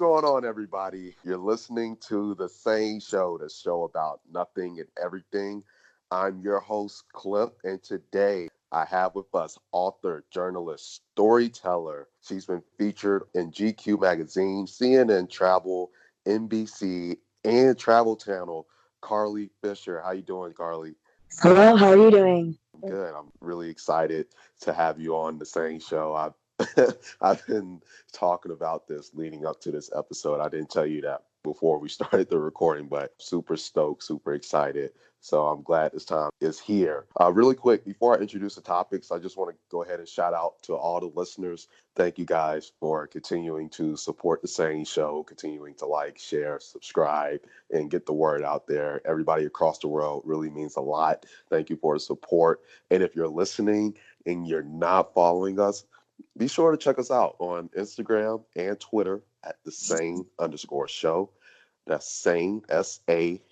going on, everybody? You're listening to the SANE Show, the show about nothing and everything. I'm your host, Cliff, and today I have with us author, journalist, storyteller. She's been featured in GQ magazine, CNN Travel, NBC, and Travel Channel. Carly Fisher, how you doing, Carly? Hello, how are you doing? Good. I'm really excited to have you on the SANE Show. I've been talking about this leading up to this episode. I didn't tell you that before we started the recording, but super stoked, super excited. So I'm glad this time is here. Really quick, before I introduce the topics, I just want to go ahead and shout out to all the listeners. Thank you guys for continuing to support the SANE Show, continuing to like, share, subscribe, and get the word out there. Everybody across the world really means a lot. Thank you for the support. And if you're listening and you're not following us, be sure to check us out on Instagram and Twitter at the SANE_show. That's SANE, SANE_show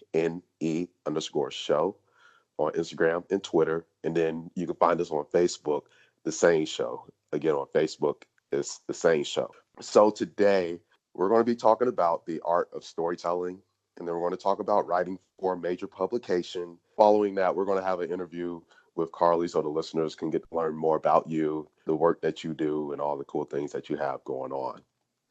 on Instagram and Twitter. And then you can find us on Facebook, The SANE Show. Again, on Facebook, it's The SANE Show. So today, we're going to be talking about the art of storytelling. And then we're going to talk about writing for a major publication. Following that, we're going to have an interview with Carly so the listeners can get to learn more about you, the work that you do, and all the cool things that you have going on.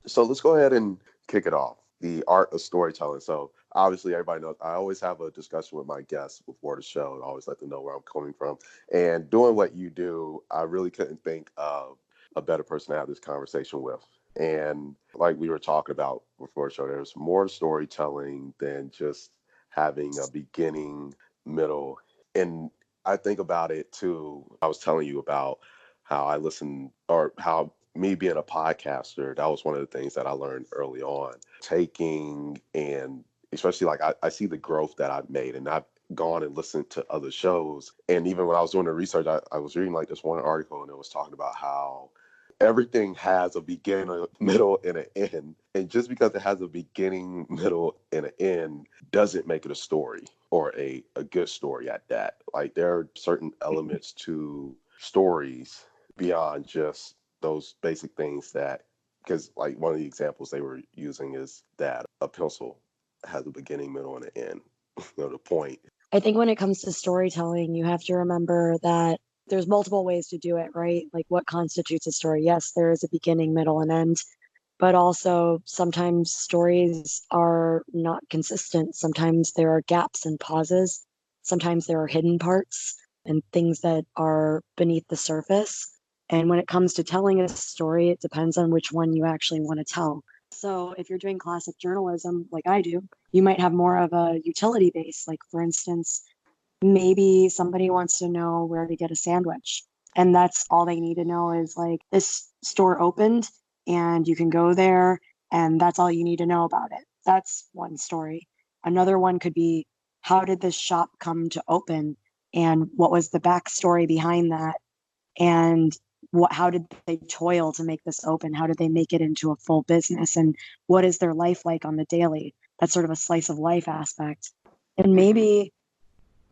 So let's go ahead and kick it off. The art of storytelling. So obviously everybody knows I always have a discussion with my guests before the show. I always let them know where I'm coming from. And doing what you do, I really couldn't think of a better person to have this conversation with. And like we were talking about before the show, there's more storytelling than just having a beginning, middle, and I think about it too. I was telling you about how I listen, or how me being a podcaster, that was one of the things that I learned early on. Taking, and especially like I see the growth that I've made, and I've gone and listened to other shows. And even when I was doing the research, I was reading like this one article, and it was talking about how everything has a beginning, a middle, and an end. And just because it has a beginning, middle, and an end doesn't make it a story, or a good story at that. Like there are certain elements to stories beyond just those basic things that, because like one of the examples they were using is that a pencil has a beginning, middle, and an end. The point. I think when it comes to storytelling, you have to remember that there's multiple ways to do it, right? Like what constitutes a story? Yes, there is a beginning, middle, and end, but also sometimes stories are not consistent. Sometimes there are gaps and pauses. Sometimes there are hidden parts and things that are beneath the surface. And when it comes to telling a story, it depends on which one you actually want to tell. So if you're doing classic journalism like I do, you might have more of a utility base. Like, for instance, maybe somebody wants to know where to get a sandwich. And that's all they need to know is like this store opened and you can go there, and that's all you need to know about it. That's one story. Another one could be, how did this shop come to open? And what was the backstory behind that? And how did they toil to make this open? How did they make it into a full business? And what is their life like on the daily? That's sort of a slice of life aspect. And maybe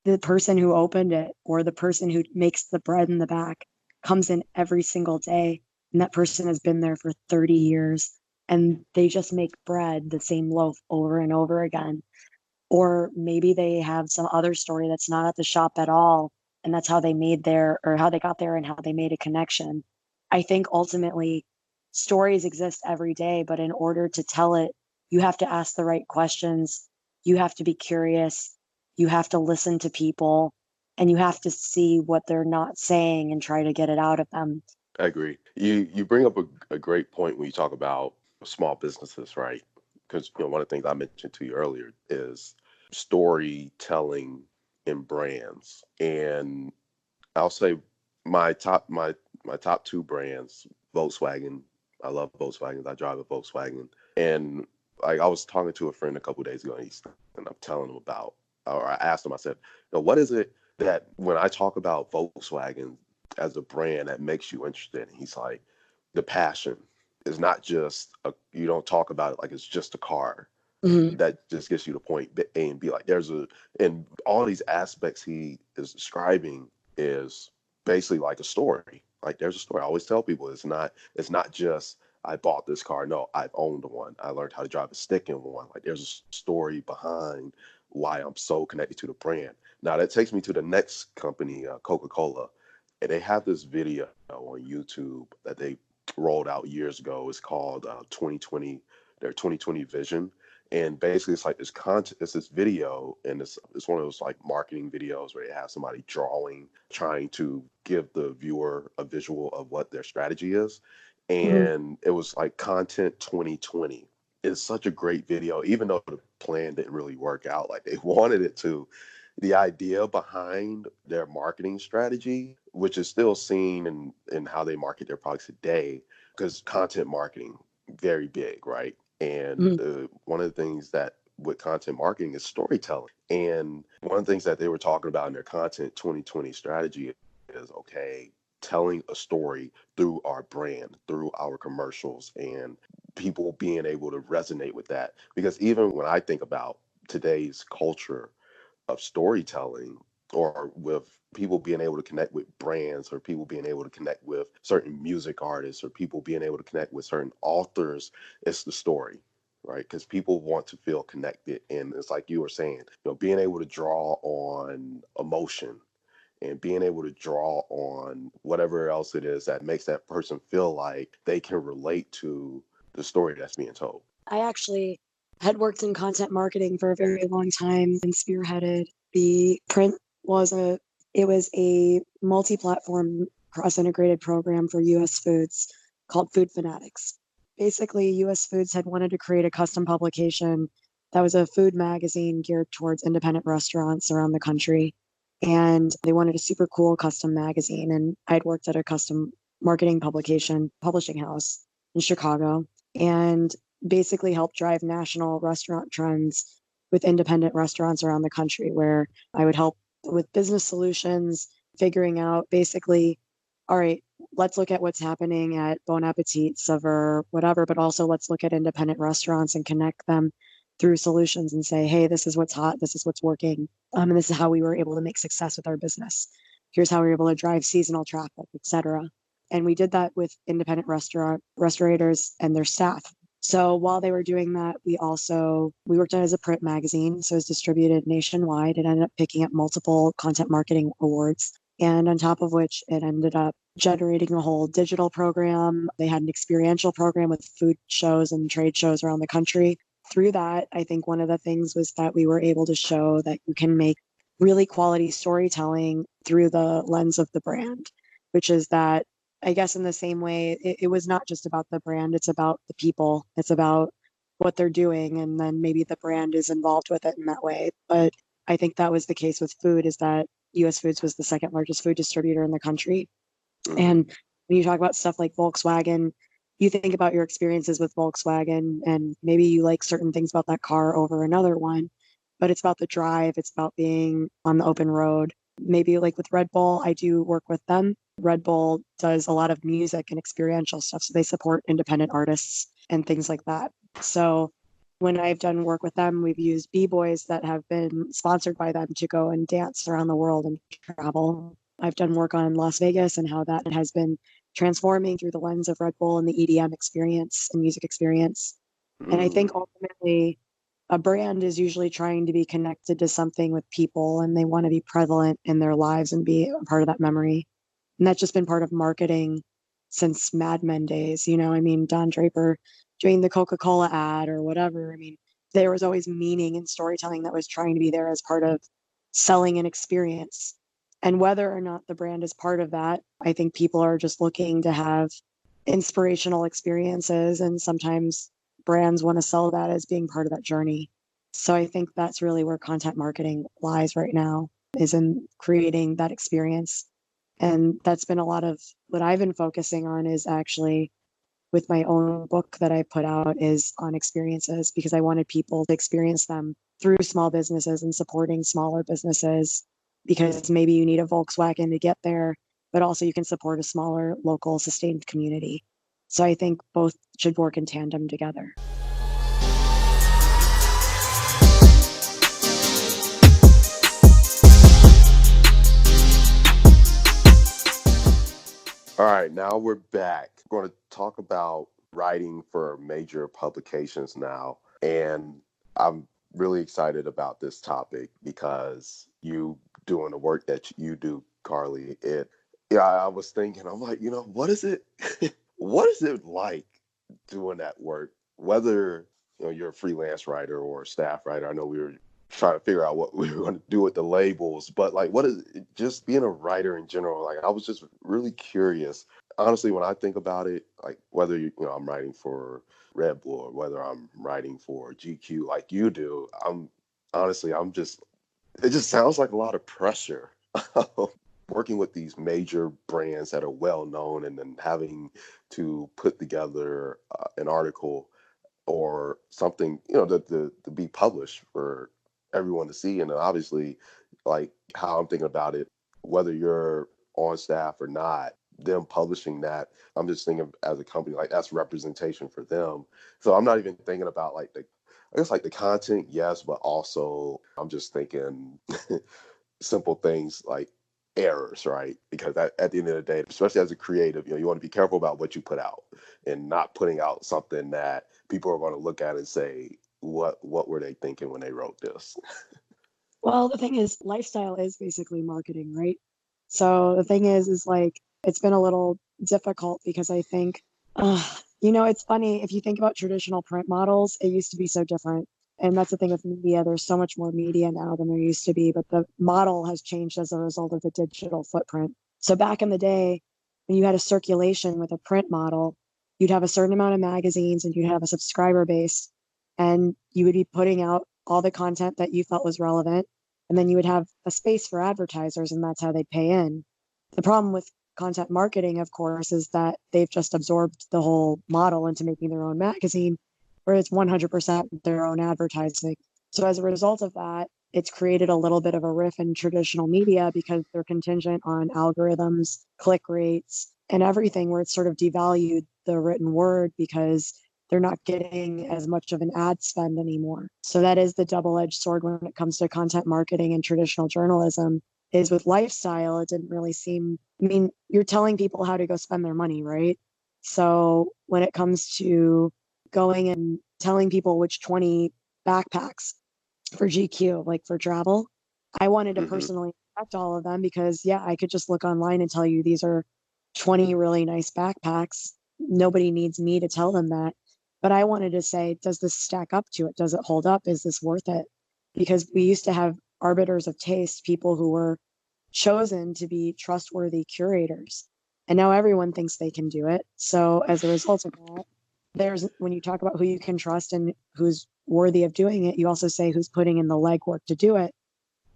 the person who opened it, or the person who makes the bread in the back, comes in every single day, and that person has been there for 30 years, and they just make bread, the same loaf, over and over again. Or maybe they have some other story that's not at the shop at all, and that's how they made their, or how they got there and how they made a connection. I think ultimately stories exist every day, but in order to tell it, you have to ask the right questions. You have to be curious. You have to listen to people, and you have to see what they're not saying and try to get it out of them. I agree. You bring up a great point when you talk about small businesses, right? Because one of the things I mentioned to you earlier is storytelling in brands. And I'll say my top two brands, Volkswagen. I love Volkswagens. I drive a Volkswagen. And like I was talking to a friend a couple of days ago, and I'm telling him about, or I asked him, I said, what is it that when I talk about Volkswagen as a brand that makes you interested? And he's like, the passion is not just you don't talk about it like it's just a car. Mm-hmm. That just gets you to point A and B. Like and all these aspects he is describing is basically like a story. Like there's a story. I always tell people it's not just I bought this car. No, I've owned one. I learned how to drive a stick in one. Like there's a story behind why I'm so connected to the brand. Now that takes me to the next company, Coca-Cola, and they have this video on YouTube that they rolled out years ago. It's called 2020, their 2020 vision. And basically it's like this content, it's this video, and it's one of those like marketing videos where they have somebody drawing, trying to give the viewer a visual of what their strategy is. Mhm. And it was like content 2020. It's such a great video, even though the plan didn't really work out like they wanted it to. The idea behind their marketing strategy, which is still seen in how they market their products today, because content marketing very big, right? And Mhm. one of the things that with content marketing is storytelling. And one of the things that they were talking about in their content 2020 strategy is okay, telling a story through our brand, through our commercials, and people being able to resonate with that. Because even when I think about today's culture of storytelling, or with people being able to connect with brands, or people being able to connect with certain music artists, or people being able to connect with certain authors, it's the story, right? Because people want to feel connected. And it's like you were saying, being able to draw on emotion, and being able to draw on whatever else it is that makes that person feel like they can relate to the story that's being told. I actually had worked in content marketing for a very long time and spearheaded the print was a it was a multi-platform cross-integrated program for US Foods called Food Fanatics. Basically, US Foods had wanted to create a custom publication that was a food magazine geared towards independent restaurants around the country. And they wanted a super cool custom magazine. And I'd worked at a custom marketing publishing house in Chicago. And basically help drive national restaurant trends with independent restaurants around the country, where I would help with business solutions, figuring out basically, all right, let's look at what's happening at Bon Appetit, Saveur, whatever, but also let's look at independent restaurants and connect them through solutions and say, hey, this is what's hot, this is what's working, and this is how we were able to make success with our business. Here's how we were able to drive seasonal traffic, etc. And we did that with independent restaurators and their staff. So while they were doing that, we worked on it as a print magazine, so it was distributed nationwide. It ended up picking up multiple content marketing awards, and on top of which, it ended up generating a whole digital program. They had an experiential program with food shows and trade shows around the country. Through that, I think one of the things was that we were able to show that you can make really quality storytelling through the lens of the brand, which is that I guess in the same way, it was not just about the brand, it's about the people, it's about what they're doing. And then maybe the brand is involved with it in that way. But I think that was the case with food, is that US Foods was the second largest food distributor in the country. Mm-hmm. And when you talk about stuff like Volkswagen, you think about your experiences with Volkswagen, and maybe you like certain things about that car over another one, but it's about the drive, it's about being on the open road. Maybe like with Red Bull, I do work with them. Red Bull does a lot of music and experiential stuff, so they support independent artists and things like that. So when I've done work with them, we've used B-boys that have been sponsored by them to go and dance around the world and travel. I've done work on Las Vegas and how that has been transforming through the lens of Red Bull and the EDM experience and music experience. And I think Mm. ultimately a brand is usually trying to be connected to something with people, and they want to be prevalent in their lives and be a part of that memory. And that's just been part of marketing since Mad Men days. I mean, Don Draper doing the Coca-Cola ad or whatever. I mean, there was always meaning and storytelling that was trying to be there as part of selling an experience. And whether or not the brand is part of that, I think people are just looking to have inspirational experiences. And sometimes brands want to sell that as being part of that journey. So I think that's really where content marketing lies right now, is in creating that experience. And that's been a lot of what I've been focusing on, is actually with my own book that I put out, is on experiences, because I wanted people to experience them through small businesses and supporting smaller businesses, because maybe you need a Volkswagen to get there, but also you can support a smaller local sustained community. So I think both should work in tandem together. All right, now we're back. We're going to talk about writing for major publications now. And I'm really excited about this topic because you doing the work that you do, Carly. I was thinking, I'm like, what is it? What is it like doing that work? Whether you're a freelance writer or a staff writer. I know we were trying to figure out what we were going to do with the labels, but like, what is it, just being a writer in general? Like, I was just really curious. Honestly, when I think about it, like whether I'm writing for Red Bull or whether I'm writing for GQ, like you do, I'm just. It just sounds like a lot of pressure. Working with these major brands that are well known and then having to put together an article or something, to be published for everyone to see. And then obviously, like how I'm thinking about it, whether you're on staff or not, them publishing that, I'm just thinking as a company, like that's representation for them. So I'm not even thinking about like I guess like the content, yes, but also I'm just thinking simple things like errors, right? Because at the end of the day, especially as a creative, you want to be careful about what you put out and not putting out something that people are going to look at and say, what were they thinking when they wrote this? Well, the thing is, lifestyle is basically marketing, right? So the thing is like, it's been a little difficult because I think, it's funny. If you think about traditional print models, it used to be so different. And that's the thing with media. There's so much more media now than there used to be, but the model has changed as a result of the digital footprint. So back in the day, when you had a circulation with a print model, you'd have a certain amount of magazines and you'd have a subscriber base, and you would be putting out all the content that you felt was relevant. And then you would have a space for advertisers, and that's how they'd pay in. The problem with content marketing, of course, is that they've just absorbed the whole model into making their own magazine, where it's 100% their own advertising. So as a result of that, it's created a little bit of a riff in traditional media because they're contingent on algorithms, click rates, and everything, where it's sort of devalued the written word because they're not getting as much of an ad spend anymore. So that is the double-edged sword when it comes to content marketing and traditional journalism. Is with lifestyle, it didn't really seem, you're telling people how to go spend their money, right? So when it comes to going and telling people which 20 backpacks for GQ, like for travel, I wanted to Hmm. personally inspect all of them because, yeah, I could just look online and tell you these are 20 really nice backpacks. Nobody needs me to tell them that. But I wanted to say, does this stack up to it? Does it hold up? Is this worth it? Because we used to have arbiters of taste, people who were chosen to be trustworthy curators. And now everyone thinks they can do it. So as a result of that, when you talk about who you can trust and who's worthy of doing it, you also say who's putting in the legwork to do it.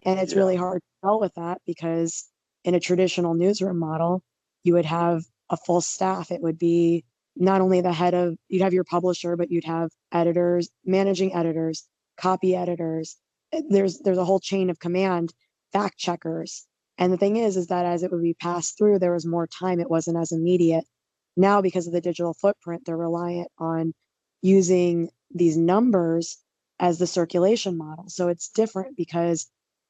And it's Yeah. really hard to tell with that because in a traditional newsroom model, you would have a full staff. It would be not only you'd have your publisher, but you'd have editors, managing editors, copy editors. There's a whole chain of command, fact checkers. And the thing is that as it would be passed through, there was more time. It wasn't as immediate. Now, because of the digital footprint, they're reliant on using these numbers as the circulation model. So it's different because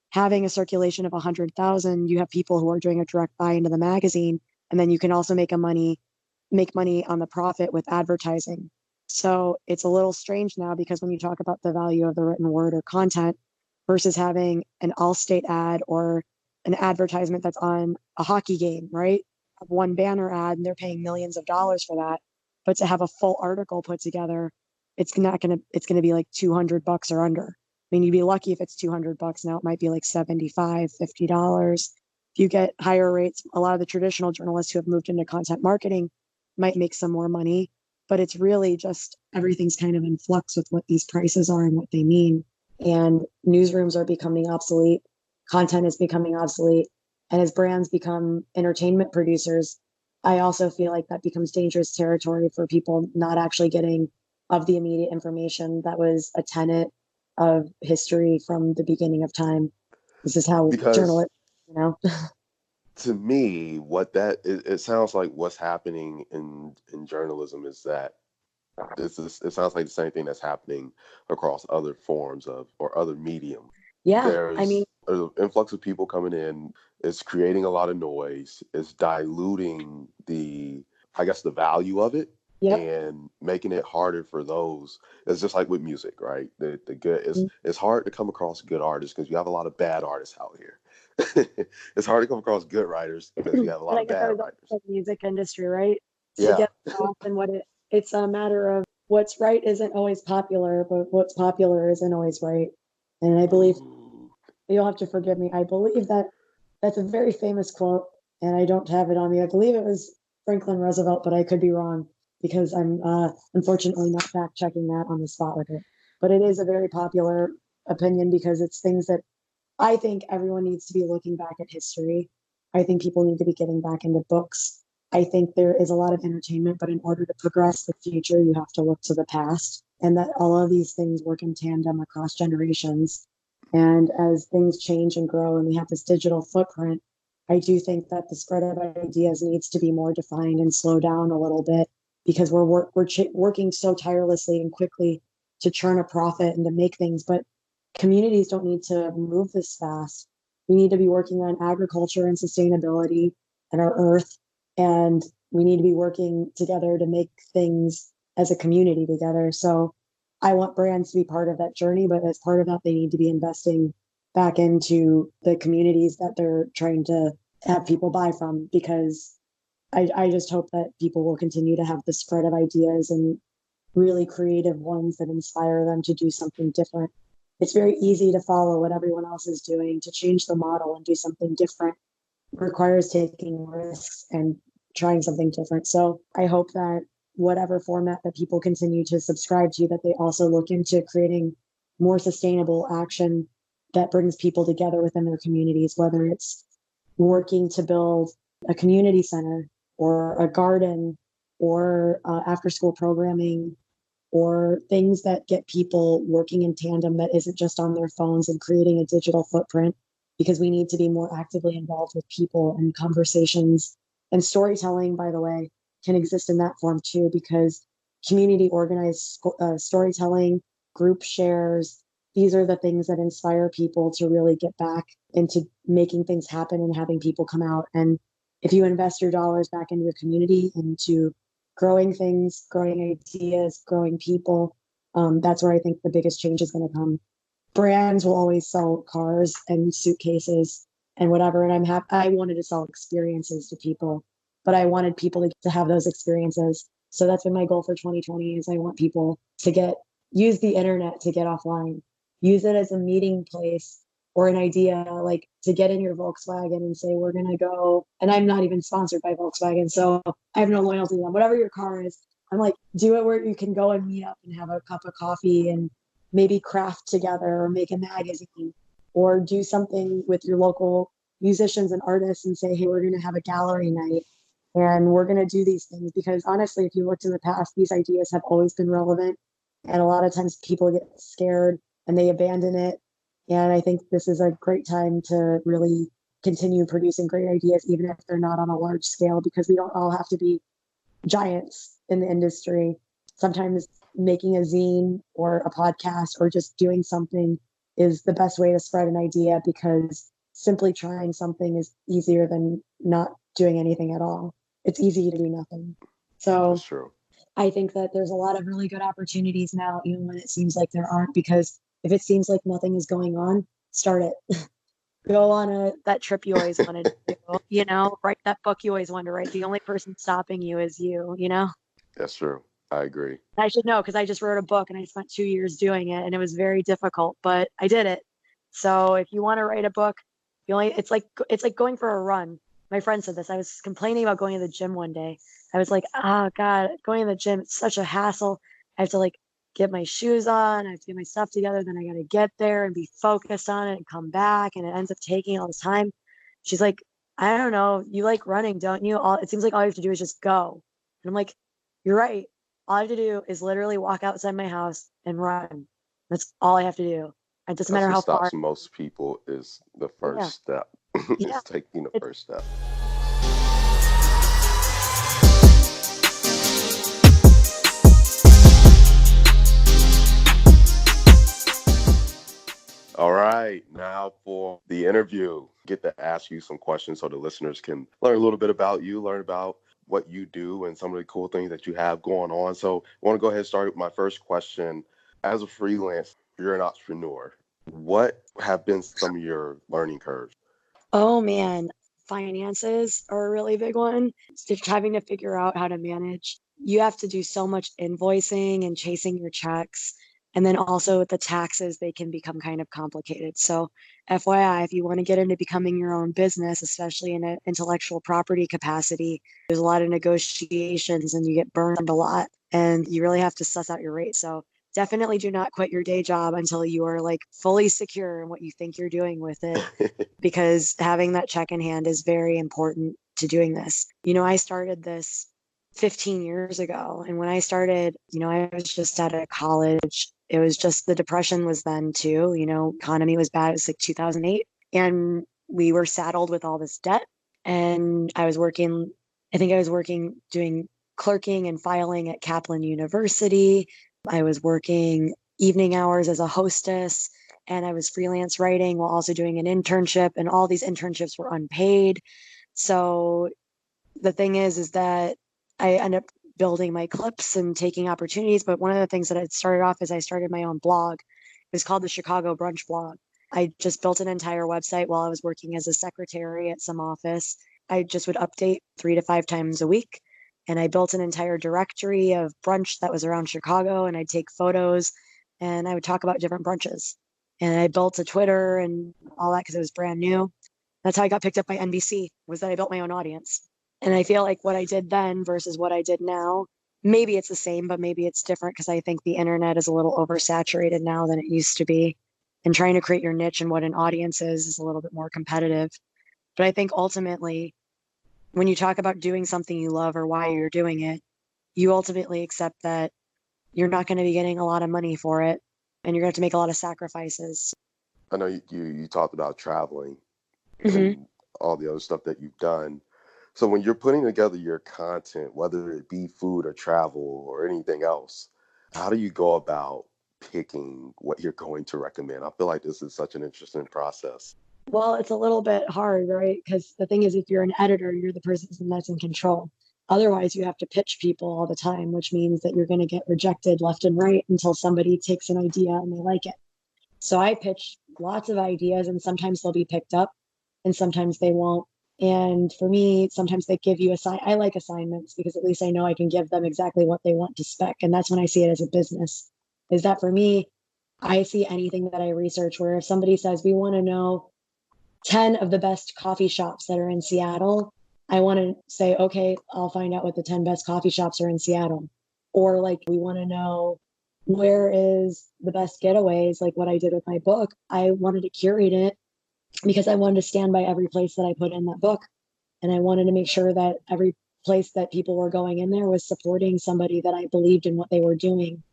having a circulation of 100,000, you have people who are doing a direct buy into the magazine, and then you can also make money on the profit with advertising. So it's a little strange now because when you talk about the value of the written word or content versus having an Allstate ad or an advertisement that's on a hockey game, right? One banner ad and they're paying millions of dollars for that. But to have a full article put together, it's gonna be like $200 or under. I mean, you'd be lucky if it's $200. Now it might be like $75, $50. If you get higher rates, a lot of the traditional journalists who have moved into content marketing might make some more money, but it's really just everything's kind of in flux with what these prices are and what they mean. And newsrooms are becoming obsolete, content is becoming obsolete. And as brands become entertainment producers, I also feel like that becomes dangerous territory for people not actually getting of the immediate information that was a tenet of history from the beginning of time. This is how Because journalists, you know. to me, it sounds like what's happening in journalism is that it sounds like the same thing that's happening across other forms of or other medium. Yeah, I mean, There's an influx of people coming in. It's creating a lot of noise. It's diluting I guess, the value of it. Yep. and making it harder for those. It's just like with music, right? The good Mm. it's hard to come across good artists because you have a lot of bad artists out here. It's hard to come across good writers because you have a And lot I of guess I bad was writers. also in the music industry, right? To Yeah. get off and it's a matter of what's right isn't always popular, but what's popular isn't always right. And I believe Ooh. you'll have to forgive me. I believe that that's a very famous quote, and I don't have it on me. I believe it was Franklin Roosevelt, but I could be wrong because I'm unfortunately not fact checking that on the spot with it. But it is a very popular opinion because it's things that I think everyone needs to be looking back at history. I think people need to be getting back into books. I think there is a lot of entertainment, but in order to progress the future, you have to look to the past, and that all of these things work in tandem across generations. And as things change and grow, and we have this digital footprint, I do think that the spread of ideas needs to be more defined and slow down a little bit because we're working so tirelessly and quickly to churn a profit and to make things, but communities don't need to move this fast. We need to be working on agriculture and sustainability and our earth. And we need to be working together to make things as a community together. So I want brands to be part of that journey, but as part of that, they need to be investing back into the communities that they're trying to have people buy from because I just hope that people will continue to have the spread of ideas and really creative ones that inspire them to do something different. It's very easy to follow what everyone else is doing. To change the model and do something different requires taking risks and trying something different. So I hope that whatever format that people continue to subscribe to, that they also look into creating more sustainable action that brings people together within their communities, whether it's working to build a community center or a garden or after school programming or things that get people working in tandem that isn't just on their phones and creating a digital footprint because we need to be more actively involved with people and conversations. And storytelling, by the way, can exist in that form too because community organized storytelling, group shares, these are the things that inspire people to really get back into making things happen and having people come out. And if you invest your dollars back into your community, into growing things, growing ideas, growing people, that's where I think the biggest change is going to come. Brands will always sell cars and suitcases and whatever. And I'm happy. I wanted to sell experiences to people, but I wanted people to have those experiences. So that's been my goal for 2020 is I want people to use the internet to get offline, use it as a meeting place or an idea, like to get in your Volkswagen and say, we're going to go. And I'm not even sponsored by Volkswagen. So I have no loyalty to them. Whatever your car is, I'm like, do it where you can go and meet up and have a cup of coffee and maybe craft together or make a magazine or do something with your local musicians and artists and say, hey, we're going to have a gallery night and we're going to do these things. Because honestly, if you looked in the past, these ideas have always been relevant. And a lot of times people get scared and they abandon it. And I think this is a great time to really continue producing great ideas, even if they're not on a large scale, because we don't all have to be giants in the industry. Sometimes making a zine or a podcast or just doing something is the best way to spread an idea because simply trying something is easier than not doing anything at all. It's easy to do nothing. That's So true. I think that there's a lot of really good opportunities now, even when it seems like there aren't, because if it seems like nothing is going on, start it. Go on that trip you always wanted to do, write that book you always wanted to write. The only person stopping you is you. That's true. I agree. I should know because I just wrote a book and I spent 2 years doing it and it was very difficult, but I did it. So if you want to write a book, it's like going for a run. My friend said this. I was complaining about going to the gym one day. I was like, oh God, going to the gym, it's such a hassle. I have to like get my shoes on, I have to get my stuff together, then I gotta get there and be focused on it and come back, and it ends up taking all this time. She's like, I don't know, you like running, don't you? All it seems like all you have to do is just go. And I'm like, you're right. All I have to do is literally walk outside my house and run. That's all I have to do. It doesn't That's matter what how far. stops most people is the Yeah, first step. yeah. Is taking the It's first step. All right, now for the interview. Get to ask you some questions so the listeners can learn a little bit about you, learn about what you do and some of the cool things that you have going on. So I want to go ahead and start with my first question. As a freelance, you're an entrepreneur. What have been some of your learning curves? Oh man, finances are a really big one. Just having to figure out how to manage. You have to do so much invoicing and chasing your checks. And then also with the taxes, they can become kind of complicated. So, FYI, if you want to get into becoming your own business, especially in an intellectual property capacity, there's a lot of negotiations and you get burned a lot. And you really have to suss out your rate. So, definitely do not quit your day job until you are like fully secure in what you think you're doing with it, because having that check in hand is very important to doing this. I started this 15 years ago. And when I started, I was just out of college. It was just the depression was then too, economy was bad. It was like 2008. And we were saddled with all this debt. And I think I was working doing clerking and filing at Kaplan University. I was working evening hours as a hostess, and I was freelance writing while also doing an internship, and all these internships were unpaid. So the thing is that I ended up building my clips and taking opportunities. But one of the things that I started off is I started my own blog. It was called the Chicago Brunch Blog. I just built an entire website while I was working as a secretary at some office. I just would update 3 to 5 times a week. And I built an entire directory of brunch that was around Chicago. And I'd take photos and I would talk about different brunches. And I built a Twitter and all that because it was brand new. That's how I got picked up by NBC, was that I built my own audience. And I feel like what I did then versus what I did now, maybe it's the same, but maybe it's different because I think the internet is a little oversaturated now than it used to be. And trying to create your niche and what an audience is a little bit more competitive. But I think ultimately, when you talk about doing something you love or why you're doing it, you ultimately accept that you're not going to be getting a lot of money for it and you're going to have to make a lot of sacrifices. I know you talked about traveling Mm-hmm. and all the other stuff that you've done. So when you're putting together your content, whether it be food or travel or anything else, how do you go about picking what you're going to recommend? I feel like this is such an interesting process. Well, it's a little bit hard, right? Because the thing is, if you're an editor, you're the person that's in control. Otherwise, you have to pitch people all the time, which means that you're going to get rejected left and right until somebody takes an idea and they like it. So I pitch lots of ideas, and sometimes they'll be picked up and sometimes they won't. And for me, sometimes they give you I like assignments because at least I know I can give them exactly what they want to spec. And that's when I see it as a business. Is that for me, I see anything that I research where if somebody says, we want to know 10 of the best coffee shops that are in Seattle, I want to say, okay, I'll find out what the 10 best coffee shops are in Seattle. Or like, we want to know where is the best getaways, like what I did with my book. I wanted to curate it because I wanted to stand by every place that I put in that book. And I wanted to make sure that every place that people were going in there was supporting somebody that I believed in what they were doing.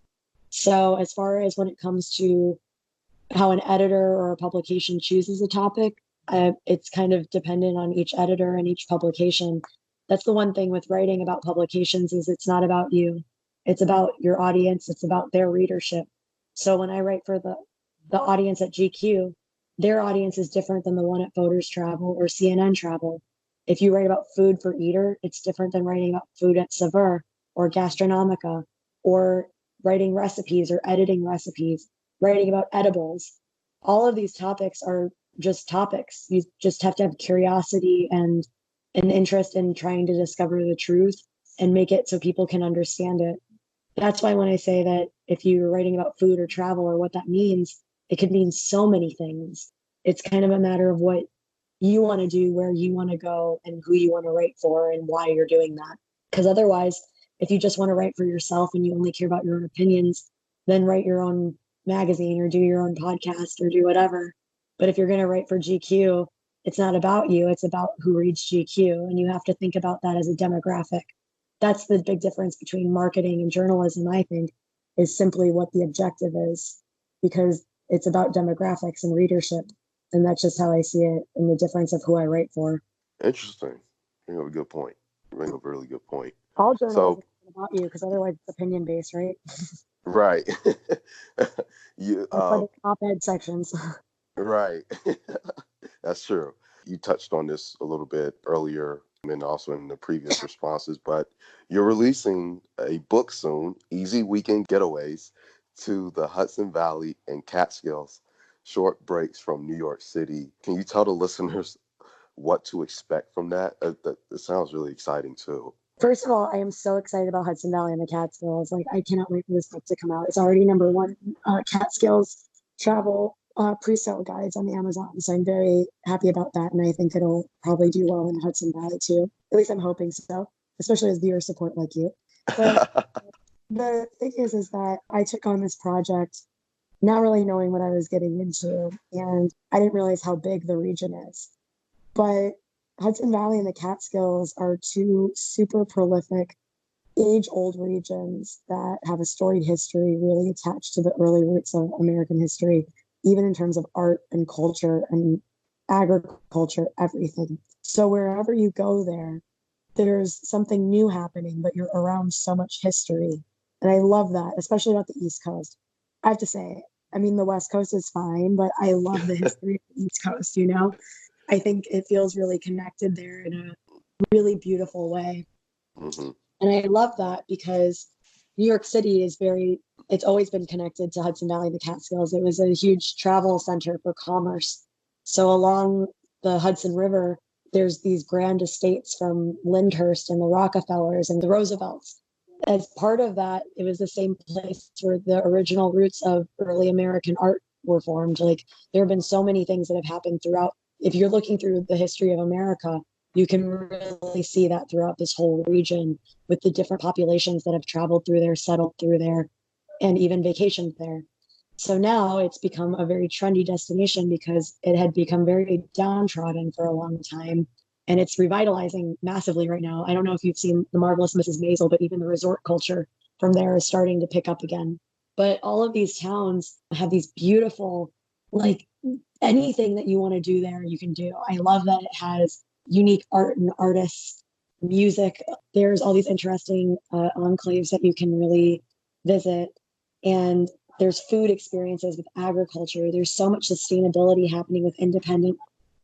So, as far as when it comes to how an editor or a publication chooses a topic, it's kind of dependent on each editor and each publication. That's the one thing with writing about publications is it's not about you. It's about your audience. It's about their readership. So when I write for the audience at GQ, their audience is different than the one at Voters Travel or CNN Travel. If you write about food for Eater, it's different than writing about food at Saveur or Gastronomica, or writing recipes or editing recipes, writing about edibles. All of these topics are just topics. You just have to have curiosity and an interest in trying to discover the truth and make it so people can understand it. That's why when I say that if you're writing about food or travel or what that means, it could mean so many things. It's kind of a matter of what you want to do, where you want to go, and who you want to write for and why you're doing that. Because otherwise, if you just want to write for yourself and you only care about your own opinions, then write your own magazine or do your own podcast or do whatever. But if you're going to write for GQ, it's not about you, it's about who reads GQ. And you have to think about that as a demographic. That's the big difference between marketing and journalism, I think, is simply what the objective is, because it's about demographics and readership. And that's just how I see it and the difference of who I write for. Interesting. You have a good point. You bring up a really good point. All So, journalism is about you because otherwise it's opinion based, right? right. you That's why the op-ed sections. right. That's true. You touched on this a little bit earlier. and also in the previous responses. But you're releasing a book soon, Easy Weekend Getaways to the Hudson Valley and Catskills, Short Breaks from New York City. Can you tell the listeners what to expect from that? It sounds really exciting too. First of all, I am so excited about Hudson Valley and the Catskills. Like, I cannot wait for this book to come out. It's already number one Catskills travel pre-sale guides on the Amazon. So I'm very happy about that. And I think it'll probably do well in Hudson Valley too. At least I'm hoping so, especially as viewer support like you. But the thing is that I took on this project not really knowing what I was getting into. And I didn't realize how big the region is. But Hudson Valley and the Catskills are two super prolific, age-old regions that have a storied history really attached to the early roots of American history, even in terms of art and culture and agriculture, everything. So wherever you go there, there's something new happening, but you're around so much history. And I love that, especially about the East Coast. I have to say, I mean, the West Coast is fine, but I love the history of the East Coast, you know? I think it feels really connected there in a really beautiful way. Mm-hmm. And I love that because New York City is it's always been connected to Hudson Valley and the Catskills. It was a huge travel center for commerce. So along the Hudson River, there's these grand estates from Lyndhurst and the Rockefellers and the Roosevelts. As part of that, it was the same place where the original roots of early American art were formed. Like, there have been so many things that have happened throughout. If you're looking through the history of America, you can really see that throughout this whole region with the different populations that have traveled through there, settled through there, and even vacationed there. So now it's become a very trendy destination because it had become very downtrodden for a long time. And it's revitalizing massively right now. I don't know if you've seen The Marvelous Mrs. Maisel, but even the resort culture from there is starting to pick up again. But all of these towns have these beautiful, like, anything that you want to do there, you can do. I love that it has unique art and artists, music. There's all these interesting enclaves that you can really visit. And there's food experiences with agriculture. There's so much sustainability happening with independent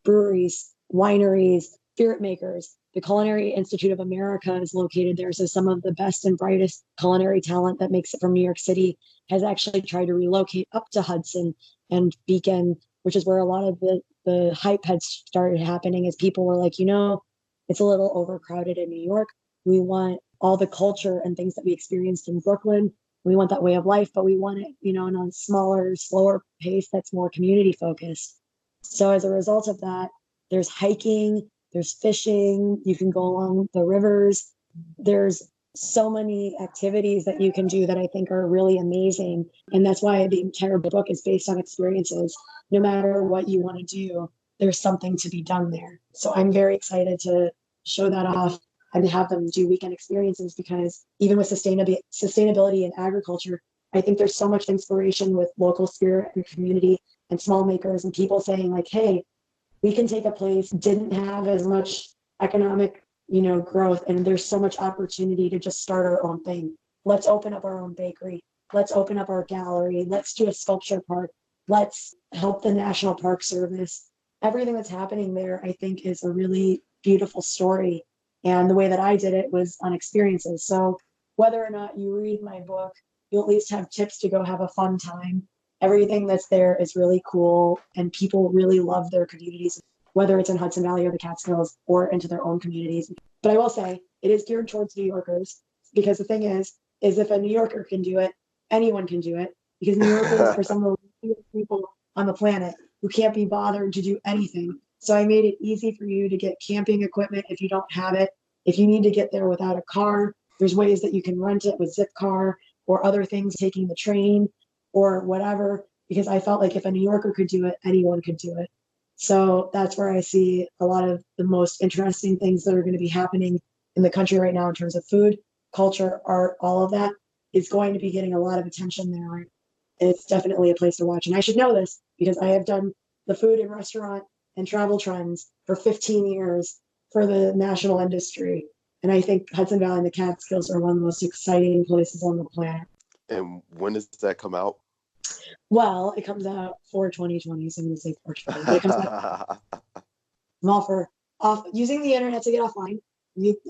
breweries, wineries, spirit makers. The Culinary Institute of America is located there. So some of the best and brightest culinary talent that makes it from New York City has actually tried to relocate up to Hudson and Beacon, which is where a lot of the hype had started happening, as people were like, it's a little overcrowded in New York. We want all the culture and things that we experienced in Brooklyn. We want that way of life, but we want it, in a smaller, slower pace that's more community focused. So as a result of that, there's hiking, there's fishing, you can go along the rivers. There's so many activities that you can do that I think are really amazing. And that's why the entire book is based on experiences. No matter what you want to do, there's something to be done there. So I'm very excited to show that off and to have them do weekend experiences, because even with sustainability and agriculture, I think there's so much inspiration with local spirit and community and small makers and people saying like, hey, we can take a place didn't have as much economic growth, and there's so much opportunity to just start our own thing. Let's open up our own bakery. Let's open up our gallery. Let's do a sculpture park. Let's help the National Park Service. Everything that's happening there, I think, is a really beautiful story. And the way that I did it was on experiences. So whether or not you read my book, you'll at least have tips to go have a fun time. Everything that's there is really cool, and people really love their communities, whether it's in Hudson Valley or the Catskills or into their own communities. But I will say it is geared towards New Yorkers, because the thing is if a New Yorker can do it, anyone can do it, because New Yorkers are some of the people on the planet who can't be bothered to do anything. So I made it easy for you to get camping equipment if you don't have it. If you need to get there without a car, there's ways that you can rent it with Zipcar or other things, taking the train or whatever, because I felt like if a New Yorker could do it, anyone could do it. So that's where I see a lot of the most interesting things that are going to be happening in the country right now in terms of food, culture, art, all of that is going to be getting a lot of attention there. It's definitely a place to watch. And I should know this because I have done the food and restaurant and travel trends for 15 years for the national industry. And I think Hudson Valley and the Catskills are one of the most exciting places on the planet. And when does that come out? Well, it comes out for 2020, so I'm going to say 420. But it comes out. I'm all for using the internet to get offline.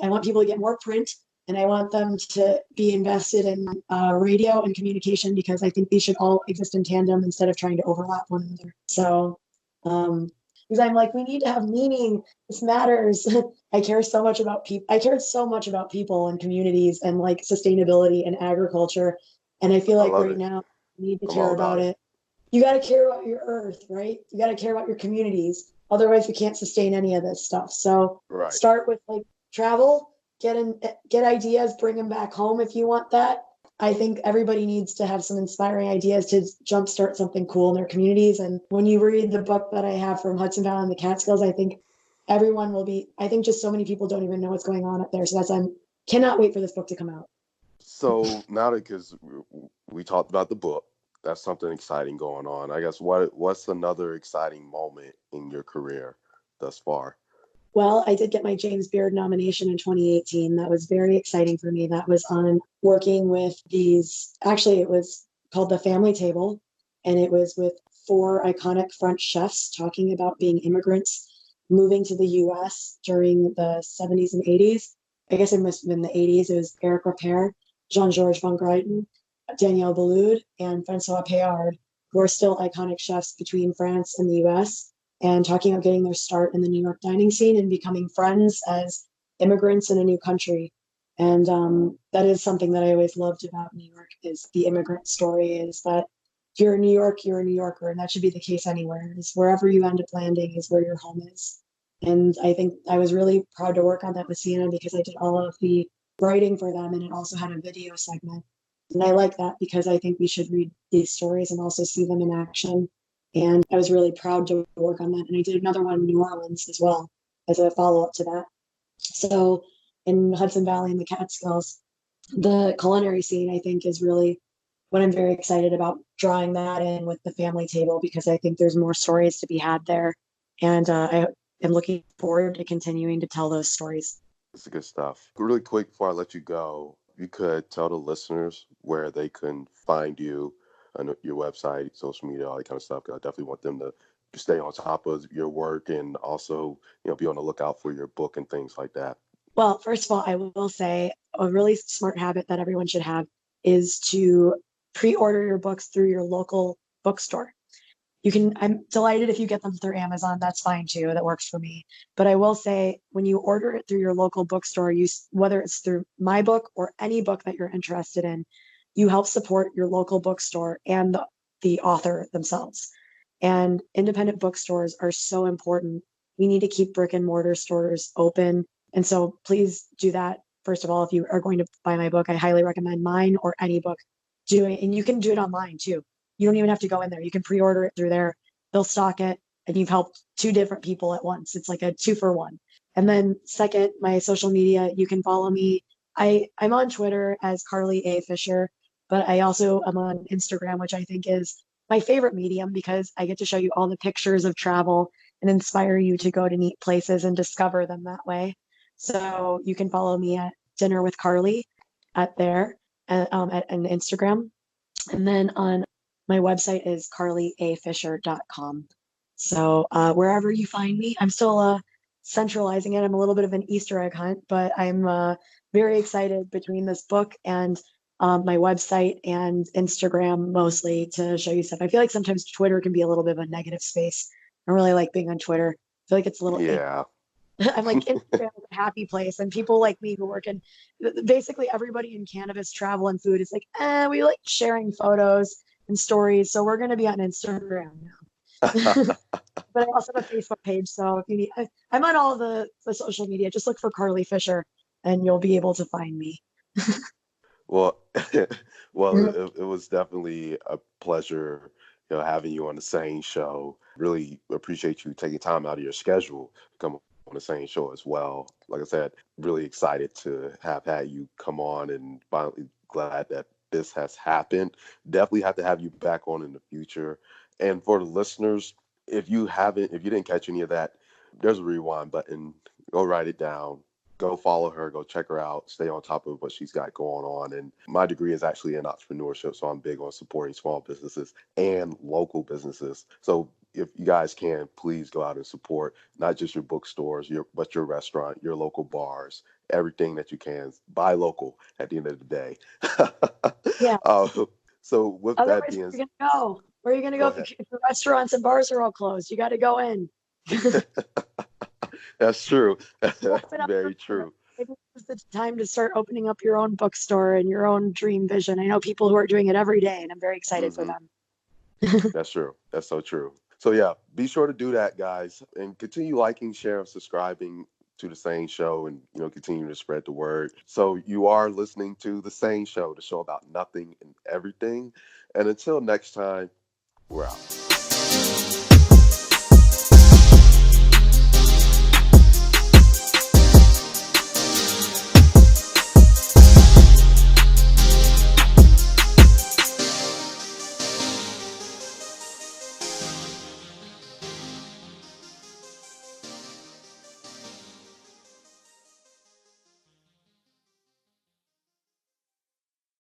I want people to get more print, and I want them to be invested in radio and communication, because I think these should all exist in tandem instead of trying to overlap one another. So, because I'm like, we need to have meaning. This matters. I care so much about people. I cared so much about people and communities and like sustainability and agriculture. And I feel I like love right it. now we need to I'm care all about about it. it. You got to care about your earth, right? You got to care about your communities. Otherwise, we can't sustain any of this stuff. So Right. start with like travel, get ideas, bring them back home if you want that. I think everybody needs to have some inspiring ideas to jumpstart something cool in their communities. And when you read the book that I have from Hudson Valley and the Catskills, I think everyone will be. I think just so many people don't even know what's going on up there. So that's I'm cannot wait for this book to come out. So now that because we talked about the book, that's something exciting going on. I guess what's another exciting moment in your career thus far? Well, I did get my James Beard nomination in 2018. That was very exciting for me. That was on working with actually, it was called The Family Table, and it was with four iconic French chefs talking about being immigrants moving to the US during the 70s and 80s. I guess it must have been the 80s. It was Eric Ripert, Jean-Georges Van Gruyten, Danielle Boulud, and Francois Payard, who are still iconic chefs between France and the US, and talking about getting their start in the New York dining scene and becoming friends as immigrants in a new country. And that is something that I always loved about New York, is the immigrant story, is that if you're in New York, you're a New Yorker, and that should be the case anywhere. Is wherever you end up landing is where your home is. And I think I was really proud to work on that with Sienna, because I did all of the writing for them, and it also had a video segment. And I like that because I think we should read these stories and also see them in action. And I was really proud to work on that. And I did another one in New Orleans as well as a follow up to that. So in Hudson Valley and the Catskills, the culinary scene, I think, is really what I'm very excited about, drawing that in with the family table, because I think there's more stories to be had there. And I am looking forward to continuing to tell those stories. It's good stuff. Really quick before I let you go, you could tell the listeners where they can find you on your website, social media, all that kind of stuff. 'Cause I definitely want them to stay on top of your work and also, be on the lookout for your book and things like that. Well, first of all, I will say a really smart habit that everyone should have is to pre-order your books through your local bookstore. I'm delighted if you get them through Amazon. That's fine too. That works for me. But I will say, when you order it through your local bookstore, whether it's through my book or any book that you're interested in, you help support your local bookstore and the author themselves. And independent bookstores are so important. We need to keep brick and mortar stores open. And so please do that. First of all, if you are going to buy my book, I highly recommend mine or any book. And you can do it online too. You don't even have to go in there. You can pre-order it through there. They'll stock it, and you've helped two different people at once. It's like a 2 for 1. And then second, my social media, you can follow me. I'm on Twitter as Carly A. Fisher, but I also am on Instagram, which I think is my favorite medium, because I get to show you all the pictures of travel and inspire you to go to neat places and discover them that way. So you can follow me at Dinner with Carly at there, at an Instagram. And then on my website is carlyafisher.com. So wherever you find me, I'm still centralizing it. I'm a little bit of an Easter egg hunt, but I'm very excited between this book and my website and Instagram, mostly to show you stuff. I feel like sometimes Twitter can be a little bit of a negative space. I don't really like being on Twitter. I feel like it's a little icky. Yeah. I'm like, Instagram is a happy place, and people like me who work in, basically everybody in cannabis, travel, and food is like, we like sharing photos and stories, so we're going to be on Instagram now. But I also have a Facebook page, so if you need, I'm on all the social media. Just look for Carly Fisher, and you'll be able to find me. Well, well, it was definitely a pleasure, having you on the SANE Show. Really appreciate you taking time out of your schedule to come on the SANE Show as well. Like I said, really excited to have had you come on, and finally glad that this has happened. Definitely have to have you back on in the future. And for the listeners, if you didn't catch any of that, there's a rewind button. Go write it down, go follow her, go check her out, stay on top of what she's got going on. And my degree is actually in entrepreneurship, so I'm big on supporting small businesses and local businesses. So if you guys can, please go out and support not just your bookstores, but your restaurant, your local bars, everything that you can. Buy local at the end of the day. Yeah. uh, so with that Otherwise, being, where are you gonna go? Where are you gonna go go ahead. if the restaurants and bars are all closed? You got to go in. That's true. That's Open up your very own. true. Maybe this is the time to start opening up your own bookstore and your own dream vision. I know people who are doing it every day, and I'm very excited for Hmm. them. That's true. That's so true. So yeah, be sure to do that, guys, and continue liking, sharing, subscribing to the SANE Show, and continue to spread the word. So you are listening to the SANE Show, the show about nothing and everything. And until next time, we're out.